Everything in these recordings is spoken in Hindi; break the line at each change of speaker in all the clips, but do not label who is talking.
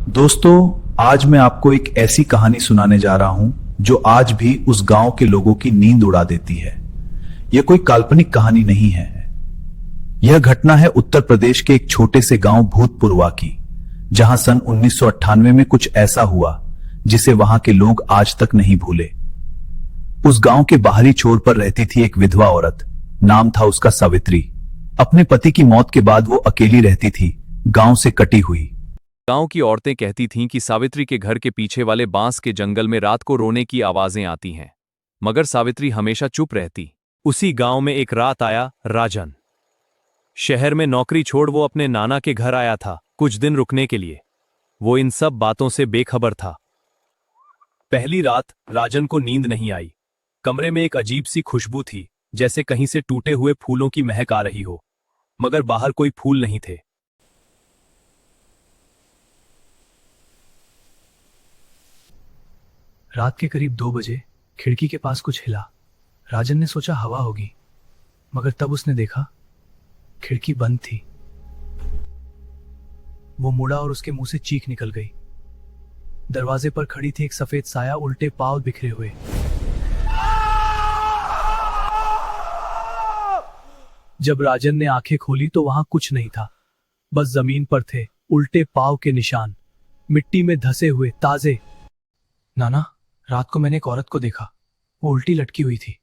दोस्तों, आज मैं आपको एक ऐसी कहानी सुनाने जा रहा हूं जो आज भी उस गांव के लोगों की नींद उड़ा देती है। यह कोई काल्पनिक कहानी नहीं है। यह घटना है उत्तर प्रदेश के एक छोटे से गांव भूतपुरवा की, जहां सन 1998 में कुछ ऐसा हुआ जिसे वहां के लोग आज तक नहीं भूले। उस गांव के बाहरी छोर पर रहती थी एक विधवा औरत। नाम था उसका सावित्री। अपने पति की मौत के बाद वो अकेली रहती थी, गांव से कटी हुई।
गांव की औरतें कहती थीं कि सावित्री के घर के पीछे वाले बांस के जंगल में रात को रोने की आवाजें आती हैं, मगर सावित्री हमेशा चुप रहती। उसी गांव में एक रात आया राजन। शहर में नौकरी छोड़ वो अपने नाना के घर आया था कुछ दिन रुकने के लिए। वो इन सब बातों से बेखबर था। पहली रात राजन को नींद नहीं आई। कमरे में एक अजीब सी खुशबू थी, जैसे कहीं से टूटे हुए फूलों की महक आ रही हो, मगर बाहर कोई फूल नहीं थे।
रात के करीब 2 बजे खिड़की के पास कुछ हिला। राजन ने सोचा हवा होगी, मगर तब उसने देखा खिड़की बंद थी। वो मुड़ा और उसके मुंह से चीख निकल गई। दरवाजे पर खड़ी थी एक सफेद साया, उल्टे पांव बिखरे हुए। जब राजन ने आंखें खोली तो वहां कुछ नहीं था, बस जमीन पर थे उल्टे पांव के निशान, मिट्टी में धसे हुए ताजे। नाना, रात को मैंने एक औरत को देखा, वो उल्टी लटकी हुई थी।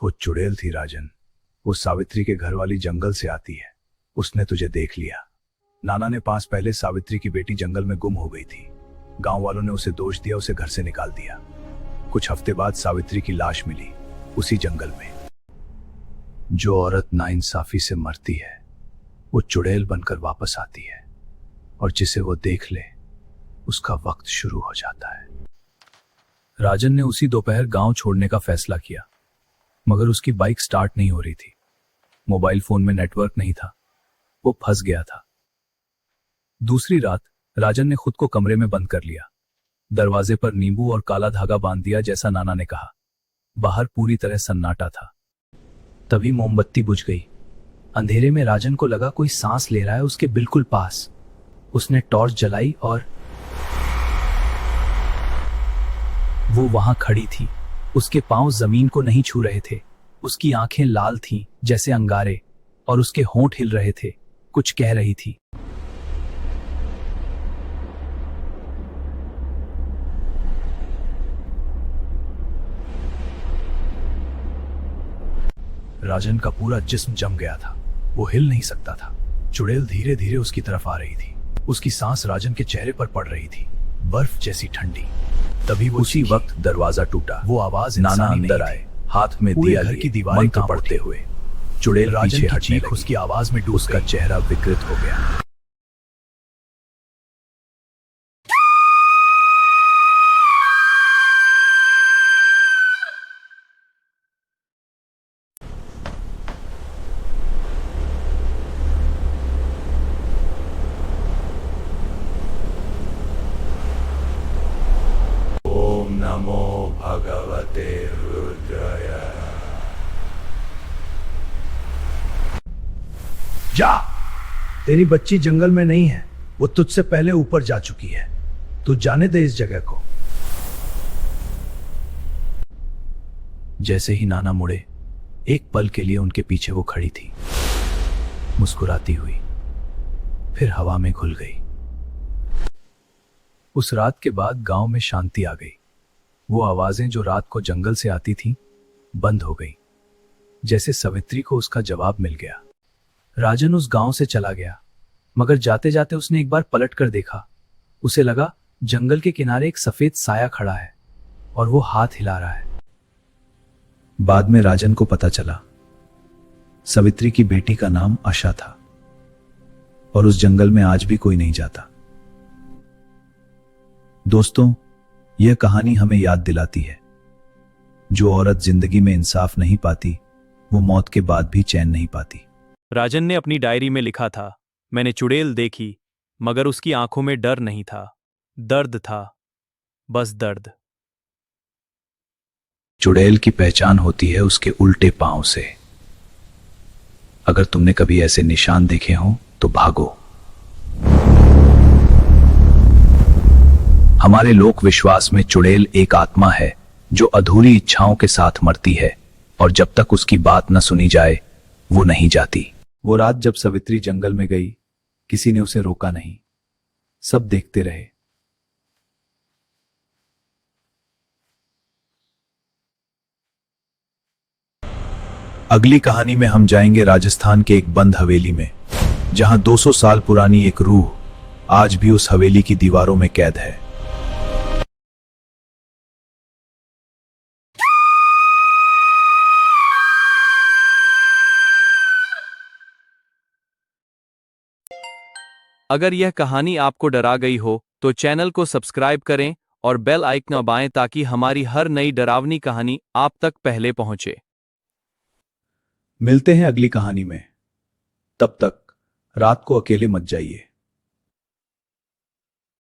वो चुड़ैल थी राजन। वो सावित्री के घर वाली जंगल से आती है। उसने तुझे देख लिया। नाना ने पास पहले सावित्री की बेटी जंगल में गुम हो गई थी। गांव वालों ने उसे दोष दिया, उसे घर से निकाल दिया। कुछ हफ्ते बाद सावित्री की लाश मिली उसी जंगल में। जो औरत नाइंसाफी से मरती है वो चुड़ैल बनकर वापस आती है, और जिसे वो देख ले उसका वक्त शुरू हो जाता है।
राजन ने उसी दोपहर गांव छोड़ने का फैसला किया, मगर उसकी बाइक स्टार्ट नहीं हो रही थी। मोबाइल फोन में नेटवर्क नहीं था, वो फंस गया था। दूसरी रात राजन ने खुद को कमरे में बंद कर लिया। दरवाजे पर नींबू और काला धागा बांध दिया, जैसा नाना ने कहा। बाहर पूरी तरह सन्नाटा था। तभी मोमबत्ती बुझ गई। अंधेरे में राजन को लगा कोई सांस ले रहा है उसके बिल्कुल पास। उसने टॉर्च जलाई और वो वहां खड़ी थी। उसके पांव जमीन को नहीं छू रहे थे। उसकी आंखें लाल थीं जैसे अंगारे, और उसके होंठ हिल रहे थे, कुछ कह रही थी। राजन का पूरा जिस्म जम गया था। वो हिल नहीं सकता था। चुड़ैल धीरे धीरे उसकी तरफ आ रही थी। उसकी सांस राजन के चेहरे पर पड़ रही थी, बर्फ जैसी ठंडी। तभी उसी वक्त दरवाजा टूटा। वो आवाज नाना अंदर आए, हाथ में दिया घर की दीवार कांप पड़ते हुए। चुड़ैल राजन की चीख उसकी आवाज में डूब, उसका चेहरा विकृत हो गया।
नमो भगवते रुद्राय। जा, तेरी बच्ची जंगल में नहीं है, वो तुझसे पहले ऊपर जा चुकी है। तू जाने दे इस जगह को।
जैसे ही नाना मुड़े, एक पल के लिए उनके पीछे वो खड़ी थी, मुस्कुराती हुई, फिर हवा में घुल गई। उस रात के बाद गांव में शांति आ गई। वो आवाजें जो रात को जंगल से आती थीं, बंद हो गई, जैसे सावित्री को उसका जवाब मिल गया। राजन उस गांव से चला गया, मगर जाते जाते उसने एक बार पलट कर देखा। उसे लगा जंगल के किनारे एक सफेद साया खड़ा है और वो हाथ हिला रहा है। बाद में राजन को पता चला सावित्री की बेटी का नाम आशा था, और उस जंगल में आज भी कोई नहीं जाता। दोस्तों, यह कहानी हमें याद दिलाती है, जो औरत जिंदगी में इंसाफ नहीं पाती, वो मौत के बाद भी चैन नहीं पाती।
राजन ने अपनी डायरी में लिखा था, मैंने चुड़ैल देखी, मगर उसकी आंखों में डर नहीं था, दर्द था, बस दर्द।
चुड़ैल की पहचान होती है उसके उल्टे पांव से। अगर तुमने कभी ऐसे निशान देखे हों तो भागो।
हमारे लोक विश्वास में चुड़ैल एक आत्मा है जो अधूरी इच्छाओं के साथ मरती है और जब तक उसकी बात न सुनी जाए वो नहीं जाती।
वो रात जब सावित्री जंगल में गई, किसी ने उसे रोका नहीं। सब देखते रहे।
अगली कहानी में हम जाएंगे राजस्थान के एक बंद हवेली में, जहां 200 साल पुरानी एक रूह आज भी उस हवेली की दीवारों में कैद है।
अगर यह कहानी आपको डरा गई हो तो चैनल को सब्सक्राइब करें और बेल आइकन दबाएं ताकि हमारी हर नई डरावनी कहानी आप तक पहले पहुंचे।
मिलते हैं अगली कहानी में। तब तक रात को अकेले मत जाइए।